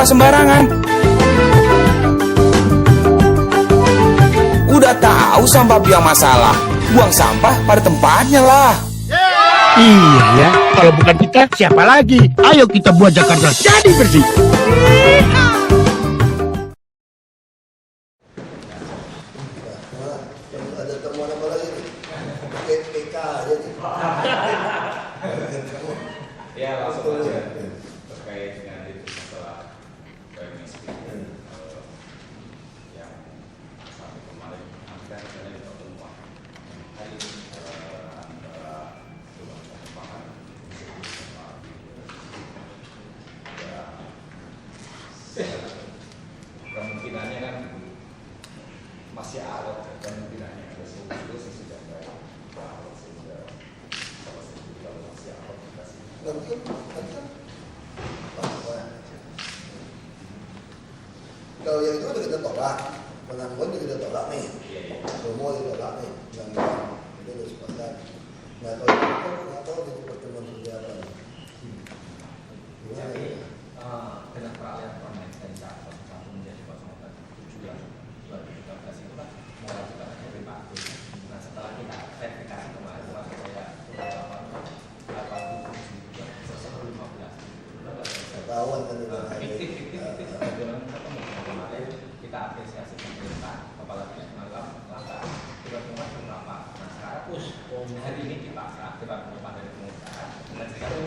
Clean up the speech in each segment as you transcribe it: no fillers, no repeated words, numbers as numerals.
sampah sembarangan. Udah tahu sampah biang masalah, buang sampah pada tempatnya lah. Iya ya, kalau bukan kita siapa lagi? Ayo kita buat Jakarta jadi bersih. Ada temuan apa lagi nih? PK aja nih. Ya langsung aja terkait dengan itu masalah miskin yang sampai kemarin hampir ada pertemuan hari ini antara Dewan Pangan kemungkinannya kan masih alot, kemungkinannya ada solusi sudah baik sehingga kalau masih alot dikasih. Nanti kalau yang itu udah kita tolak, penangguhan juga kita tolak nih. Semua ditolak nih, yang itu udah sepakat. Nggak tahu itu pertemuan seperti apa. Jadi dengan peralihan permen dari 1 menjadi 0,7 yang 2013 itu kan mengajukan dari Pak Agus. Nah setelah kita verifikasi kemarin masuk saya 8,7 Ketahuan kan udah fiktif kemarin kita apresiasi pemerintah apalagi malam langkah tiba-tiba berapa. Nah sekarang hari ini dipaksa tiba-tiba dari pengusaha dan sekarang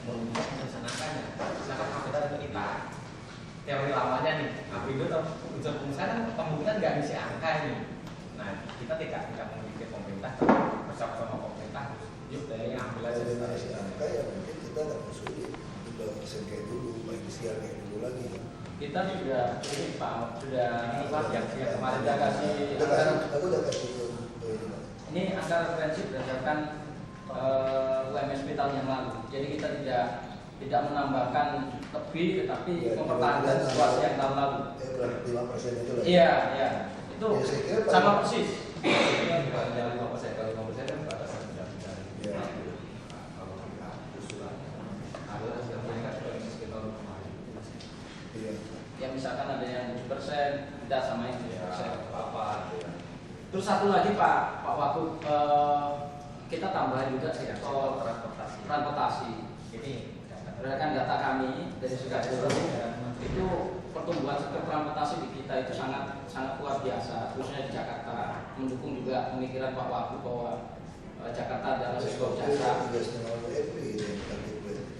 untuk melaksanakannya. Sedangkan kita itu kita teori lamanya nih, Aprindo atau unsur pengusaha kan kemungkinan nggak bisa angka ini. Nah kita tidak memiliki pemerintah, tapi bersama pemerintah yuk dari ambil aja. Kalau masih angka ya mungkin kita nggak kesulit. Udah persen kayak dulu, baik siar kayak dulu lagi. Kita sudah ini Pak sudah yang kemarin saya kasih aku udah kasih ke ini angka referensi berdasarkan UMSP tahun yang lalu. Jadi kita tidak menambahkan lebih, tetapi mempertahankan situasi yang tahun lalu. Berarti 5% itu lah. Iya, itu Ya, saya kira sama persis. Jangan 5%, kalau 5% kan batasan undang-undang. Kalau kita usulan ada yang meningkat juga miskin tahun kemarin. Iya. Ya misalkan ada yang 7%, kita samain 7%. Apa? Terus satu lagi Pak Wagub, kita tambahin juga sektor transportasi. Ini berdasarkan data kami dari Sukadero itu pertumbuhan sektor transportasi di kita itu sangat luar biasa, khususnya di Jakarta. Mendukung juga pemikiran Pak Wagub bahwa Jakarta adalah sektor jasa.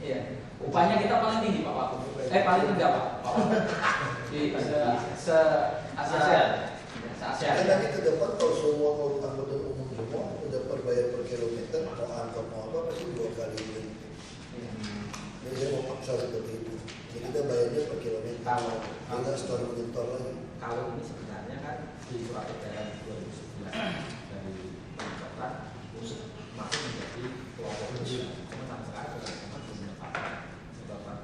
Iya. Upahnya kita paling tinggi Pak Wagub. Paling rendah Pak Wagub. Di se-ASEAN. Karena nanti ke depan kalau semua mau angkutan umum semua udah berbayar per kilometer, mau angkot mau apa pasti 2 kali lebih. Jadi saya mau paksa seperti itu. Jadi kita bayarnya per kilometer. Kita store monitor lagi. Kalau ini sebenarnya kan di surat edaran 2011 dari Pemerintah masuk menjadi kelompok kecil. Cuma sampai sekarang sudah sempat dimenetapkan.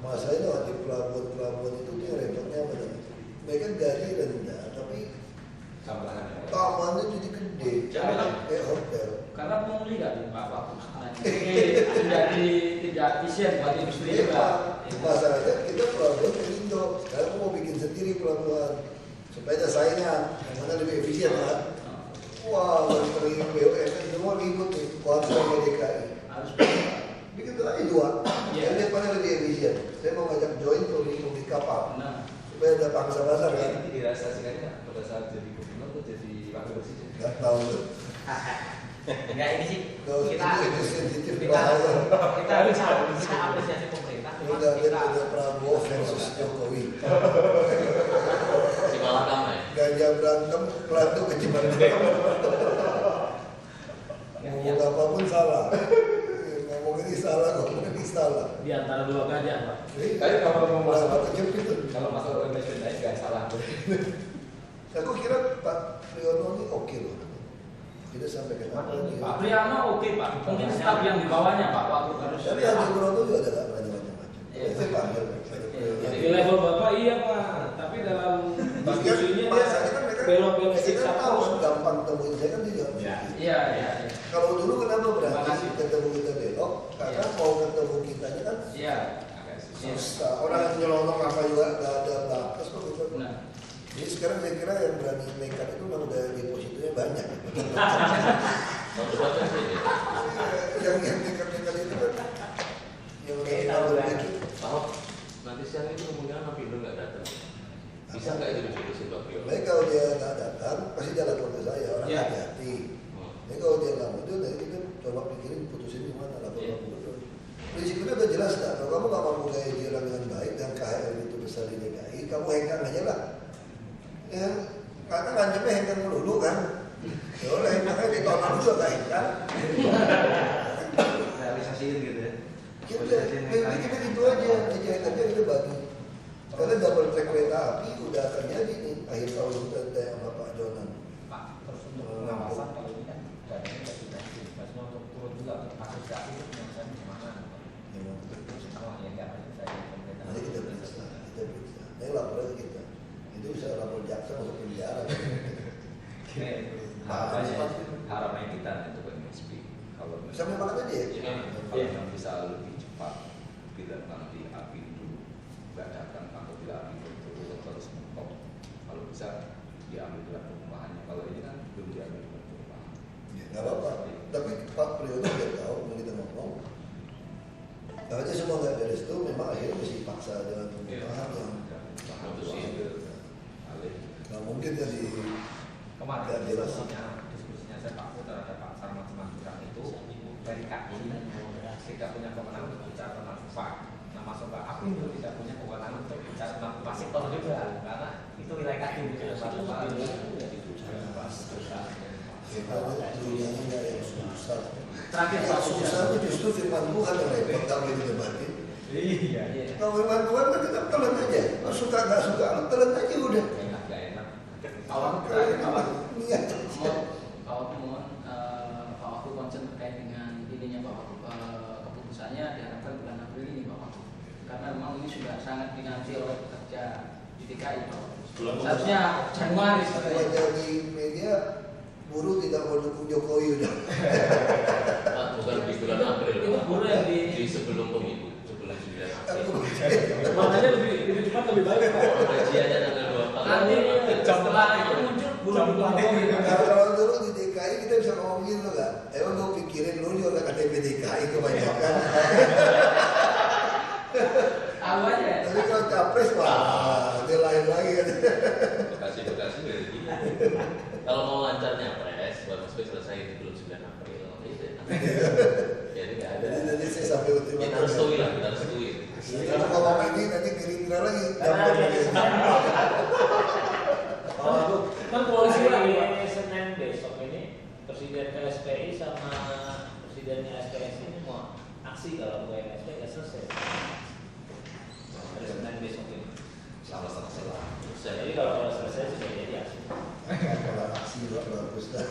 Masalahnya waktu pelabuhan itu dia repotnya apa namanya? Mereka gaji rendah, tapi tamannya jadi gede, kayak hotel. Karena pungli kan Pak Wagub. Tidak efisien buat industri juga. Masalahnya kita pelabuhan Indo. Sekarang aku mau bikin sendiri pelabuhan supaya ada saingan yang mana lebih efisien kan. Wah, pergi BUMN semua ribut nih, kuasa sama DKI. Harus Bikin lagi 2, yang depannya lebih efisien. Saya mau ngajak join tuh di kapal, supaya ada pangsa pasar kan. Ini dirasasikannya pada saat jadi gubernur atau jadi wakil presiden? Gak tahu tuh. enggak ini sih Kita sensitif kita harus apresiasi pemerintah. udah lihat udah Prabowo versus Jokowi. Si malah damai. Ganja berantem, pelatu kecepat. Ngomong apapun salah. Ngomong ini salah. Di antara dua gajah Pak. Tapi kalau mau masalah kejepit itu. kalau masalah investment lain nggak salah. Aku kira Pak Priyono ini oke loh. Kita sampai ke apa lagi? Pak Priyono oke Pak. Mungkin staf yang di bawahnya Pak Wagub harus. Tapi Haji Broto juga ada nggak berani macam-macam. Saya panggil. Di level Bapak iya Pak, tapi dalam diskusinya dia belok-belok Kita siksa tahu terus. gampang temuin saya kan tidak. Iya. Kalau dulu kenapa Terima berani kasih. ketemu kita belok? Karena mau ketemu kitanya kan Iya. susah. Orang yang nyelonong apa juga nggak ada batas kok gitu. Nah, Jadi sekarang saya kira yang berani nekat itu memang udah depositonya banyak. Yang nekat-nekat itu kan yang Ahok nanti siang itu kemungkinan Apindo nggak datang. Bisa nggak itu diputusin Pak Priyo? Baik kalau dia nggak datang, pasti dia lapor ke saya. Orang Ya. hati-hati. Jadi kalau dia nggak mau, nanti kita coba pikirin putusin di mana lapor Ya. ke gubernur. Prinsipnya udah jelas dah. Kalau kamu nggak mampu gaya jalan dengan baik dan KHL itu besar di DKI, kamu hengkang aja lah. Ya, karena ngancamnya hengkang melulu kan. Ya udah hengkang aja di tahun lalu juga nggak hengkang. Realisasiin gitu ya. Kita itu aja kita bagi. Karena double track kereta api udah akan jadi nih akhir tahun kita sama Pak Jonan. Pak, terus untuk pengawasan kalau ini kan dananya nggak dibagi. Maksudnya untuk turun juga untuk asosiasi itu penyelesaian gimana? Semua yang nggak ada dari pemerintah. Nanti kita periksa. Nanti lapor aja kita. Itu bisa lapor jaksa masuk penjara. Harapannya kita untuk MSP kalau Sampai makan aja ya. kalau yang bisa lebih cepat bila nanti api itu nggak datang atau bila api itu terus mentok, kalau bisa diambil dengan perumahannya. Kalau ini kan belum diambil dengan perumahan. Ya, nggak apa-apa. Tapi Pak Priyono udah tahu kalau kita ngomong. Aja semua nggak beres itu memang akhirnya mesti paksa dengan perumahan yang nggak mungkin kan di Kemarin diskusinya saya Pak Pur terhadap Pak Sarmat Simanjuntak itu dari kaki tidak punya kewenangan untuk bicara tentang upah. Nah, masuk Pak Apindo tidak punya kewenangan untuk bicara tentang upah sektor juga, karena itu wilayah kaki bukan kita dunianya nggak yang susah. Terakhir Yang Pak susah itu justru firman Tuhan yang repot kalau ini debatin. Iya. Kalau firman Tuhan kan kita telan aja. Kalau suka nggak suka, lu telan aja udah. Nggak enak. Awak terakhir Niat. Awak mohon Pak Wakil concern terkait dengan ininya Pak Wakil keputusannya diharapkan bulan April ini Pak Wakil. Karena memang ini sudah sangat dinanti oleh pekerja di DKI Pak Wakil. Seharusnya Januari sebenarnya. Kalau di media buruh tidak mau dukung Jokowi udah. Bukan di bulan April. Itu buruh yang di sebelum pemilu, sebelum 9 April. Makanya lebih cepat lebih baik Pak. Gajiannya tanggal 24. nanti setelah itu muncul buruh Kalau dulu di DKI kita bisa ngomong gitu kan. Emang gue pikirin lu juga KTP DKI kebanyakan. tahu aja. Tapi kalau capres wah dia lain lagi kan. Bekasi dari dia. Kalau mau lancar nyapres, bagus selesai sebelum 9 April. Jadi nggak ada. Jadi saya sampai ultimatum. Kita restui lah, kita restui. Kalau ngomong ini nanti Gerindra lagi. Kan koalisi lagi Pak. Hari Senin besok ini Presiden KSPI sama Presidennya SPS ini mau aksi kalau pegawai KSPI nggak selesai. Hari Senin besok ini. Sama-sama salah. Jadi kalau selesai sudah jadi aksi. Kalau aksi bagus dah.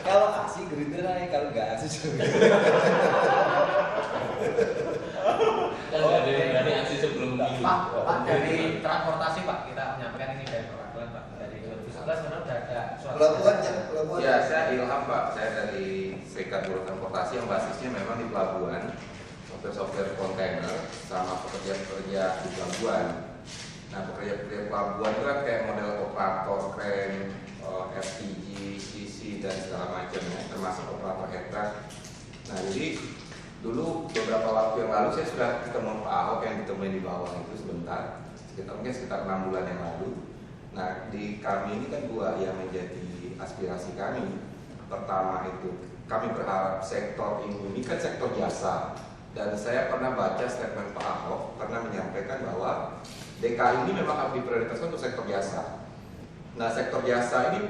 Kalau aksi Gerindra naik, kalau nggak aksi juga. Kan nggak ada aksi sebelum pemilu. Pak dari transportasi Pak kita menyampaikan ini dari perwakilan Pak dari 2011 sebenarnya sudah ada surat Pelabuhannya. Ya, saya Ilham Pak, saya dari Serikat Buruh Transportasi yang basisnya memang di pelabuhan, sopir-sopir kontainer sama pekerja-pekerja di pelabuhan. Nah, pekerja-pekerja pelabuhan itu kan kayak model operator kren, FTG, CC dan segala macamnya, termasuk operator aircraft. Nah, jadi dulu beberapa waktu yang lalu saya sudah ketemu Pak Ahok yang ditemuin di bawah itu sebentar, sekitar 6 bulan yang lalu. Nah, di kami ini kan dua yang menjadi aspirasi kami. Pertama itu kami berharap sektor ini kan sektor jasa, dan saya pernah baca statement Pak Ahok pernah menyampaikan bahwa DKI ini memang harus diprioritaskan untuk sektor jasa. Nah, sektor jasa ini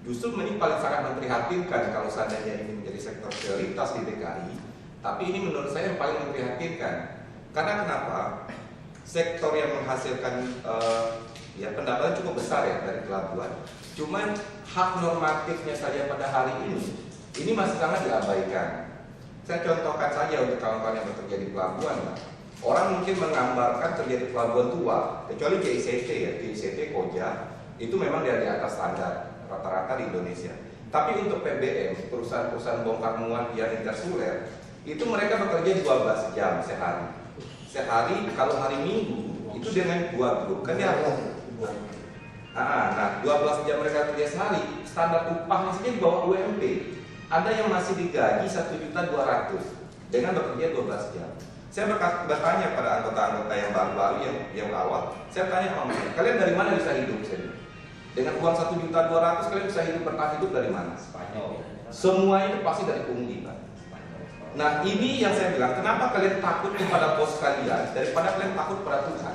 justru ini paling sangat memprihatinkan kalau seandainya ini menjadi sektor prioritas di DKI. Tapi ini menurut saya yang paling memprihatinkan. Karena kenapa? Sektor yang menghasilkan ya pendapatan cukup besar ya dari pelabuhan. Cuman hak normatifnya saja pada hari ini masih sangat diabaikan. Saya contohkan saja untuk kawan-kawan yang bekerja di pelabuhan. Orang mungkin menggambarkan kerja di pelabuhan tua, kecuali JICT ya, JICT Koja, itu memang dia di atas standar rata-rata di Indonesia. Tapi untuk PBM, perusahaan-perusahaan bongkar muat yang intersuler, itu mereka bekerja 12 jam sehari. sehari, kalau hari Minggu itu dengan 2 grup kan ya. Nah, 12 jam mereka kerja sehari, standar upahnya saja di bawah UMP. Ada yang masih digaji 1.200.000 dengan bekerja 12 jam. Saya bertanya pada anggota-anggota yang baru-baru yang awal, saya tanya sama mereka, kalian dari mana bisa hidup? Dengan uang 1.200.000 kalian bisa bertahan hidup dari mana? Spanyol. Semua itu pasti dari pungli, Pak. Nah, ini yang saya bilang, kenapa kalian takut kepada bos kalian daripada kalian takut pada Tuhan?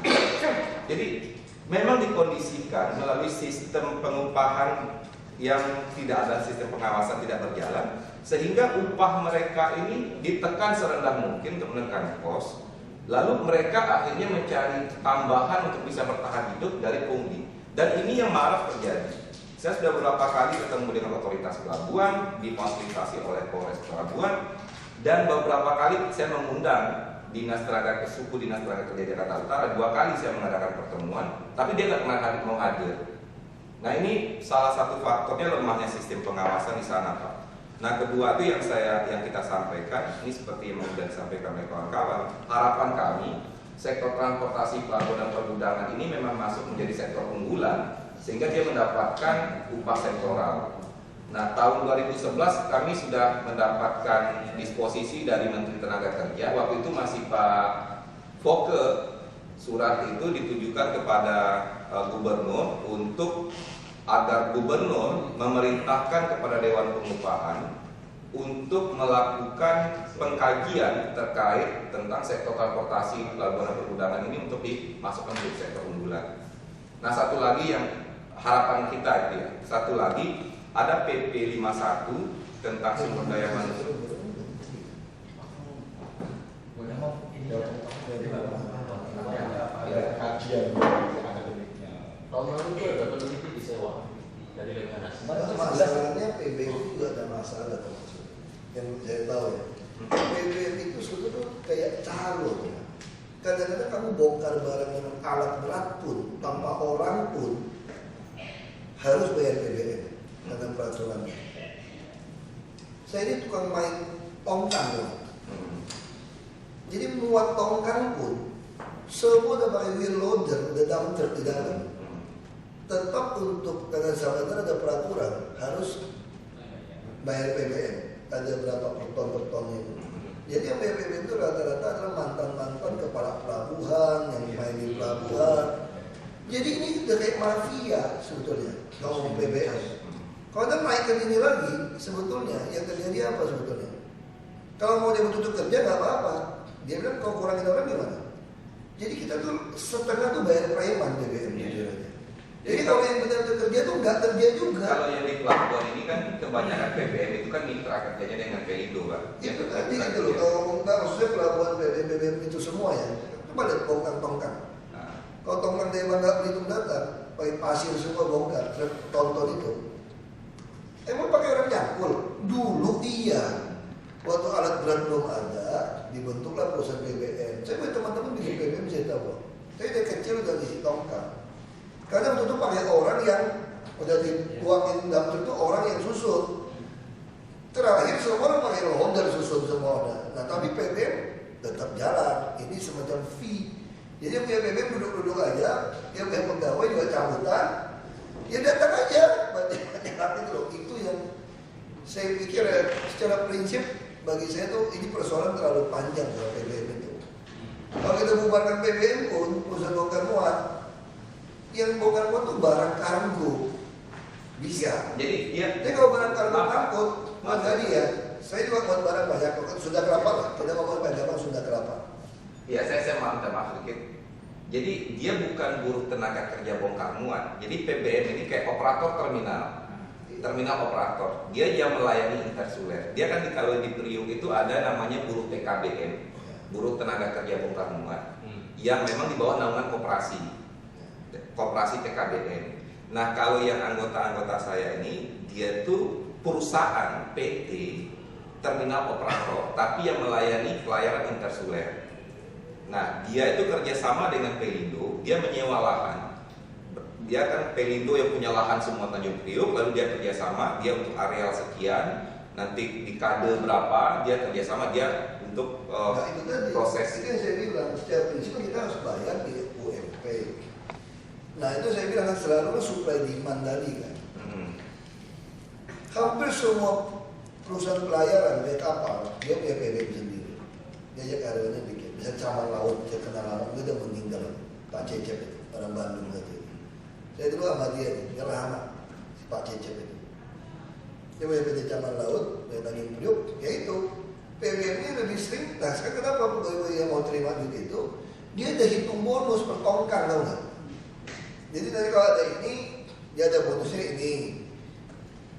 Jadi memang dikondisikan melalui sistem pengupahan yang tidak ada sistem pengawasan, tidak berjalan, sehingga upah mereka ini ditekan serendah mungkin untuk menekan kos. Lalu mereka akhirnya mencari tambahan untuk bisa bertahan hidup dari pungli. Dan ini yang marak terjadi. Saya sudah beberapa kali ketemu dengan otoritas pelabuhan, difasilitasi oleh Polres Pelabuhan, dan beberapa kali saya mengundang Dinas Tenaga Suku Dinas Tenaga Kerja Jakarta Utara. 2 kali saya mengadakan pertemuan, tapi dia nggak pernah mau hadir. Nah, ini salah satu faktornya lemahnya sistem pengawasan di sana, Pak. Nah, kedua itu yang kita sampaikan, ini seperti yang sudah disampaikan oleh kawan-kawan. Harapan kami, sektor transportasi, pelabuhan dan pergudangan ini memang masuk menjadi sektor unggulan, sehingga dia mendapatkan upah sektoral. Nah, tahun 2011 kami sudah mendapatkan disposisi dari Menteri Tenaga Kerja. Waktu itu masih Pak Foke. Surat itu ditujukan kepada gubernur untuk agar gubernur memerintahkan kepada Dewan Pengupahan untuk melakukan pengkajian terkait tentang sektor transportasi, pelabuhan dan pergudangan ini untuk dimasukkan ke sektor unggulan. Nah, satu lagi yang harapan kita itu ya, satu lagi ada PP 51 tentang sumber daya manusia. Tahun lalu itu ada peneliti disewa dari Lemhanas. Masalahnya PBB juga ada masalah termasuk. Yang saya tahu ya, PBB itu sebetulnya kayak calo ya. Kadang-kadang kamu bongkar barang dengan alat berat pun, tanpa orang pun harus bayar PBB karena peraturannya. Saya ini tukang main tongkang ya. Jadi muat tongkang pun semua udah pakai wheel loader, udah dumper di dalam. Tetap untuk karena sahabatnya ada peraturan harus bayar PBM. Ada berapa per ton itu. Jadi yang bayar PBM itu rata-rata adalah mantan-mantan kepala pelabuhan yang main di pelabuhan. Jadi ini udah kayak mafia sebetulnya ngomong PBM. Kalau kita naikkan ini lagi, sebetulnya yang terjadi apa sebetulnya? Kalau mau dia tutup kerja nggak apa-apa. Dia bilang kalau kurangin orang gimana? Jadi kita tuh setengah tuh bayar preman BBM. Jadi kalau yang benar-benar kerja tuh nggak kerja juga. Kalau yang di pelabuhan ini kan kebanyakan PBM itu kan mitra kerjanya dengan Pelindo, Pak. Itu tadi gitu loh. Kalau nggak maksudnya pelabuhan BBM itu semua ya. Coba lihat tongkang-tongkang. Kalau tongkang dari Bangka Belitung datang, pakai pasir semua bongkar, tonton itu. Emang pakai orang nyangkul? Dulu iya. Waktu alat berat belum ada, dibentuklah perusahaan BBM. Saya punya teman-teman bikin BBM, saya tahu. Saya dari kecil udah isi tongkang. Karena waktu itu pakai orang yang udah dituangin dalam itu orang yang susut. Terakhir semua orang pakai loader susut semua ada. Nah tapi BBM tetap jalan. Ini semacam fee. Jadi yang punya BBM duduk-duduk aja, yang punya pegawai juga cabutan. Ya datang aja, banyak itu loh. Itu yang saya pikir secara prinsip bagi saya tuh ini persoalan terlalu panjang kalau BBM itu. Kalau kita bubarkan BBM pun perusahaan bongkar muat, yang bongkar muat tuh barang kargo bisa. Jadi kalau barang kargo angkut, mas tadi ya, saya juga buat barang banyak. Sudah kelapa lah, kita ngomong pedagang sudah kelapa. Ya saya minta maaf sedikit. Jadi dia bukan buruh tenaga kerja bongkar muat. Jadi PBM ini kayak operator terminal operator. Dia yang melayani intersuler. Dia kan kalau di Priuk itu ada namanya buruh TKBM, buruh tenaga kerja bongkar muat, yang memang di bawah naungan koperasi TKBM. Nah kalau yang anggota-anggota saya ini, dia tuh perusahaan PT terminal operator, tapi yang melayani pelayaran intersuler. Nah, dia itu kerjasama dengan Pelindo, dia menyewa lahan. Dia kan Pelindo yang punya lahan semua Tanjung Priok, lalu dia kerjasama, dia untuk areal sekian, nanti di kade berapa dia kerjasama dia untuk Nah itu tadi, proses. itu yang saya bilang, secara prinsip kita harus bayar di UMP. Nah itu saya bilang kan selalu supply demand tadi kan. Hampir semua perusahaan pelayaran kayak kapal, dia punya PBM sendiri. Dia aja karyawannya bikin, bisa Caman Laut, saya kenal lama, dia udah meninggal, Pak Cecep itu, orang Bandung gitu. Saya dulu sama dia nih, dia Rahmat, si Pak Cecep itu. Dia punya PT Caman Laut, punya Tanjung Priok, ya itu. PBM-nya lebih sering, nah sekarang kenapa pegawai yang mau terima duit itu, dia ada hitung bonus per tongkang, tau nggak? Jadi nanti kalau ada ini, dia ada bonusnya ini.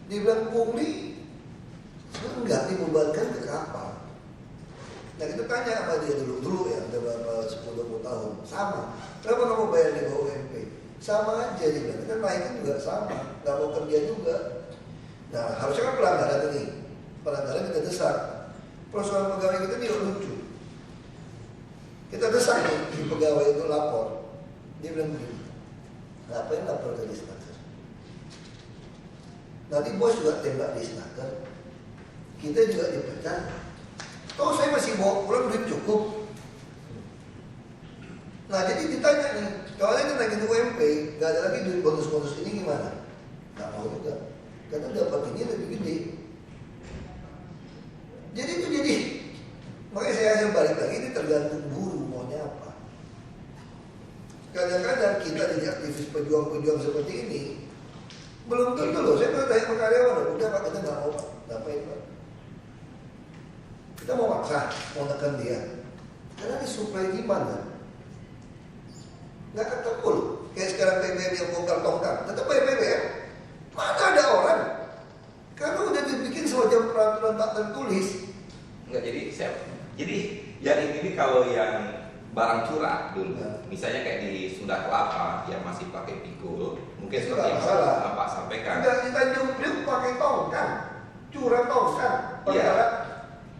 Dia bilang pungli, enggak dibebankan ke kapal. Nah kita tanya sama dia dulu ya, udah berapa 10-20 tahun, sama. Kenapa kamu bayar di bawah UMP? Sama aja dia bilang, kan naiknya juga sama, nggak mau kerja juga. Nah harusnya kan pelanggaran ini, pelanggaran kita desak. Persoalan pegawai kita dia lucu. Kita desak nih, si pegawai itu lapor. Dia bilang begini, ngapain lapor ke Disnaker? Nanti bos juga tembak Disnaker. Kita juga dipecat. Toh saya masih bawa pulang duit cukup. Nah jadi ditanya nih, kalau kita naikin UMP, gak ada lagi duit bonus-bonus ini gimana? Gak mau juga, karena dapat ini lebih gede. Jadi itu makanya saya balik lagi, ini tergantung buruh maunya apa. Kadang-kadang kita jadi aktivis pejuang-pejuang seperti ini, belum tentu loh. Saya pernah tanya ke karyawan, udah Pak kita nggak mau Pak, ngapain Pak? Kita mau maksa, mau nekan dia, karena ini supply demand kan. Nggak ketemu loh. Kayak sekarang BBM yang bongkar tongkang, tetap bayar BBM. Mana ada orang? Karena udah dibikin semacam peraturan tak tertulis. Enggak, jadi yang ini kalau yang barang curah dulu, misalnya kayak di Sunda Kelapa yang masih pakai pikul, mungkin Itu seperti nggak yang masalah. Pak sampaikan. Enggak, di Tanjung Priok pakai tongkang, curah tongkang. Iya.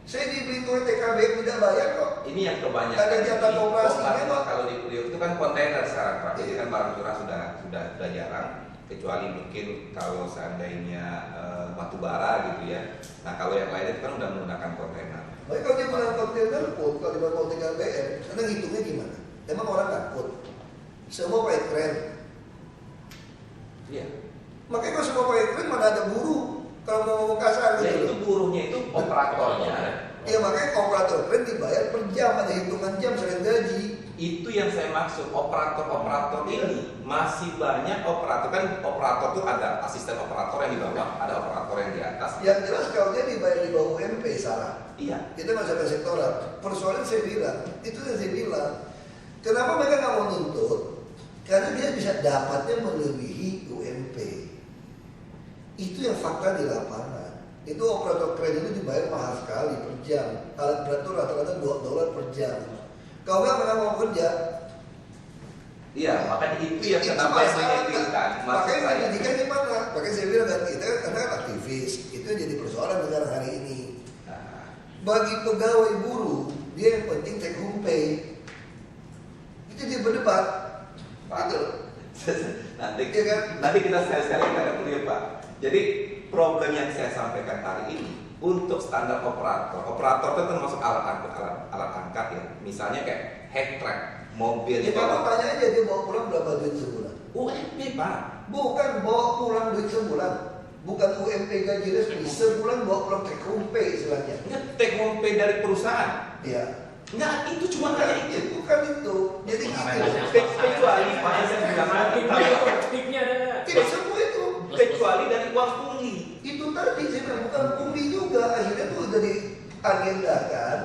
Saya dibeli tuh TKB tidak bayar kok. Ini yang kebanyakan. Ada jatah operasinya, Jadi, Pak. kalau di Priok itu kan kontainer sekarang Pak, jadi kan barang curah sudah jarang, kecuali mungkin kalau seandainya batu bara gitu ya. Nah kalau yang lain itu kan udah menggunakan kontainer. Tapi kalau dia menggunakan kontainer pun, kalau dia mau TKBM, karena ngitungnya gimana? Emang orang takut? Semua pakai keren. Iya. Makanya kalau semua pakai keren mana ada buruh? Kalau mau ngomong kasar Ya gitu. itu buruhnya itu operatornya. Iya makanya operator keren dibayar per jam, ada hitungan jam selain gaji. Itu yang saya maksud, operator-operator ini masih banyak operator, kan operator tuh ada asisten operator yang di bawah, ada operator yang di atas. Yang jelas kalau dia dibayar di bawah UMP salah. Iya. Kita nggak usah sektoral. Persoalan saya bilang, itu yang saya bilang. Kenapa mereka nggak mau nuntut? Karena dia bisa dapatnya melebihi UMP. Itu yang fakta di lapangan. Itu operator keren itu dibayar mahal sekali per jam. Alat berat itu rata-rata $2 per jam. Kalau nggak pernah mau kerja, Iya, makanya itu yang kenapa yang meyakinkan. makanya pendidikan gimana? Makanya saya bilang kan kita karena kan aktivis, itu jadi persoalan negara hari ini. Bagi pegawai buruh, dia yang penting take home pay. Itu dia berdebat. Gitu. nanti Iya kan? nanti kita sekali-sekali kita akan lihat Pak. Jadi problem yang saya sampaikan hari ini untuk standar operator itu termasuk alat angkat ya. Misalnya kayak head track, mobil. Ya kamu tanya aja dia bawa pulang berapa duit sebulan? UMP Pak. Bukan bawa pulang duit sebulan, bukan UMP gaji resmi. Sebulan bawa pulang take home pay istilahnya. Enggak, take home pay dari perusahaan. Iya. Enggak, itu cuma hanya itu. Bukan itu. Jadi Kecuali Pak yang saya bilang tadi, Tipnya ada nggak? tidak semua itu. kecuali dari uang pungli. Itu tadi saya bilang bukan pungli juga. Akhirnya tuh udah diagendakan.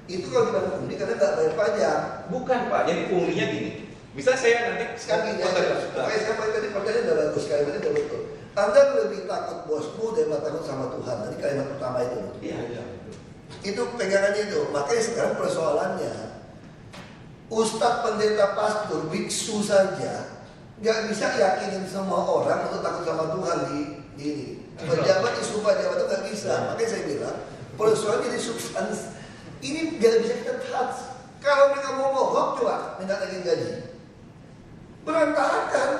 Itu kalau dibilang pungli karena nggak bayar pajak. Bukan Pak, jadi punglinya gini. Misal saya nanti Sekarang gini aja. Makanya saya tadi pertanyaan udah bagus, kalimatnya udah betul. Anda lebih takut bosmu daripada takut sama Tuhan. Tadi kalimat pertama itu. Iya, iya. Itu pegangannya itu. Makanya sekarang persoalannya Ustadz, pendeta, pastor, biksu saja nggak bisa yakinin semua orang untuk takut sama Tuhan di ini. Pejabat di sumpah jabatan itu nggak bisa. Makanya saya bilang persoalan jadi substansi. Ini nggak bisa kita touch. Kalau mereka mau mogok coba minta lagi gaji. Berantakan.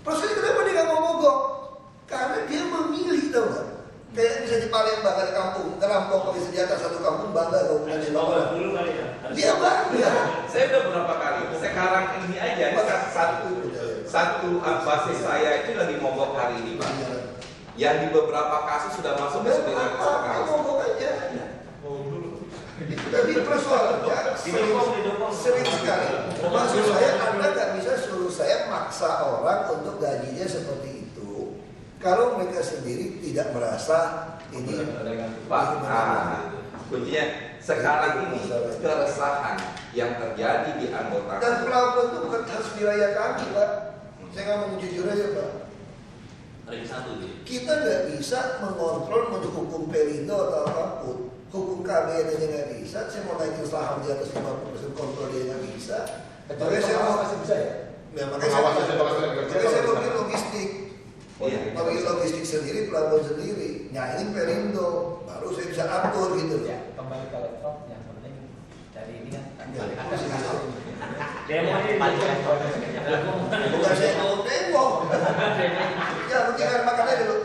Persoalan kenapa dia nggak mau mogok? Karena dia memilih, tau nggak? Kayak satu basis saya itu lagi mogok hari ini Pak. Yang di beberapa kasus sudah masuk ke 900 pengawas. Mogok aja. Tapi persoalannya sering sekali. Maksud saya Anda nggak bisa suruh saya maksa orang untuk gajinya seperti itu. Kalau mereka sendiri tidak merasa ini Pak, kuncinya sekarang ini keresahan yang terjadi di anggota dan pelabuhan itu bukan khas wilayah kami, Pak. Saya ngomong jujur aja, Pak. Kita nggak bisa mengontrol untuk hukum Perindo atau apapun. Hukum KB aja nggak bisa. Saya mau naikin saham di atas 50% kontrol dia nggak bisa. Makanya saya mau masih bisa ya? Ya, makanya saya mau bikin logistik. Mau bikin logistik sendiri, pelabuhan sendiri. Nyaingin Perindo, baru saya bisa atur gitu. Ya, kembali ke laptop yang penting dari ini kan. Demo ini Bukan saya mau demo. Ya, mungkin makanya dulu.